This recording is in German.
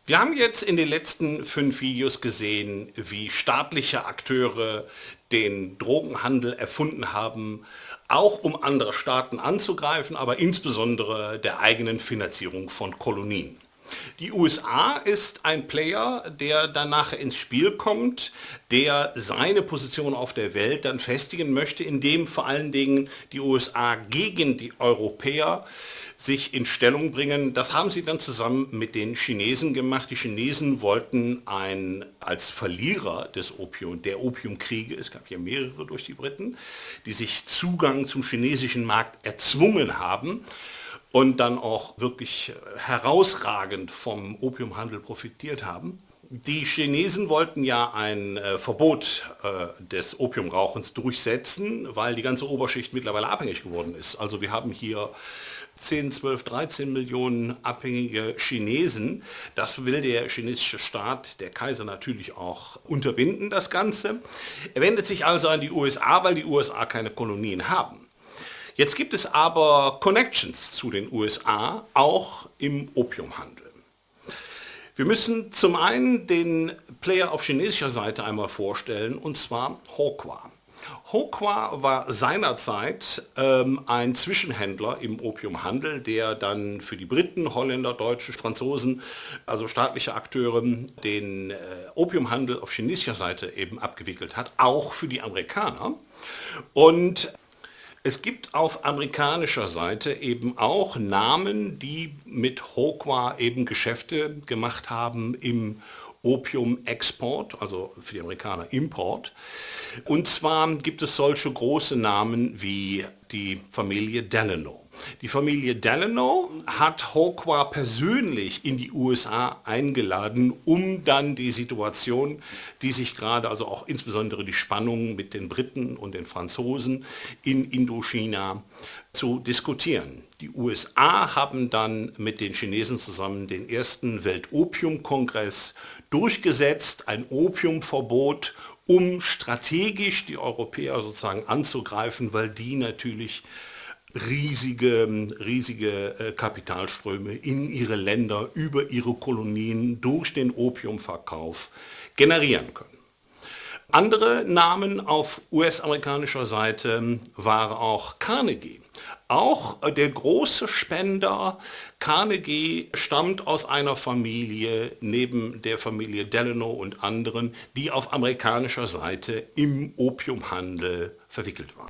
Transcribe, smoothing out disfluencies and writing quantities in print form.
Wir haben jetzt in den letzten 5 Videos gesehen, wie staatliche Akteure den Drogenhandel erfunden haben, auch um andere Staaten anzugreifen, aber insbesondere der eigenen Finanzierung von Kolonien. Die USA ist ein Player, der dann nachher ins Spiel kommt, der seine Position auf der Welt dann festigen möchte, indem vor allen Dingen die USA gegen die Europäer sich in Stellung bringen. Das haben sie dann zusammen mit den Chinesen gemacht. Die Chinesen wollten als Verlierer der Opiumkriege, es gab ja mehrere durch die Briten, die sich Zugang zum chinesischen Markt erzwungen haben und dann auch wirklich herausragend vom Opiumhandel profitiert haben. Die Chinesen wollten ja ein Verbot des Opiumrauchens durchsetzen, weil die ganze Oberschicht mittlerweile abhängig geworden ist. Also wir haben hier 10, 12, 13 Millionen abhängige Chinesen. Das will der chinesische Staat, der Kaiser natürlich auch unterbinden, das Ganze. Er wendet sich also an die USA, weil die USA keine Kolonien haben. Jetzt gibt es aber Connections zu den USA, auch im Opiumhandel. Wir müssen zum einen den Player auf chinesischer Seite einmal vorstellen, und zwar Hokkwa. Hokkwa war seinerzeit ein Zwischenhändler im Opiumhandel, der dann für die Briten, Holländer, Deutsche, Franzosen, also staatliche Akteure, den Opiumhandel auf chinesischer Seite eben abgewickelt hat, auch für die Amerikaner. Und es gibt auf amerikanischer Seite eben auch Namen, die mit Hokkwa eben Geschäfte gemacht haben im Opium-Export, also für die Amerikaner Import. Und zwar gibt es solche große Namen wie die Familie Delano. Die Familie Delano hat Hokkwa persönlich in die USA eingeladen, um dann die Situation, die sich gerade, also auch insbesondere die Spannungen mit den Briten und den Franzosen in Indochina zu diskutieren. Die USA haben dann mit den Chinesen zusammen den ersten Weltopiumkongress durchgesetzt, ein Opiumverbot, um strategisch die Europäer sozusagen anzugreifen, weil die natürlich riesige Kapitalströme in ihre Länder über ihre Kolonien durch den Opiumverkauf generieren können. Andere Namen auf US-amerikanischer Seite waren auch Carnegie. Auch der große Spender Carnegie stammt aus einer Familie, neben der Familie Delano und anderen, die auf amerikanischer Seite im Opiumhandel verwickelt waren.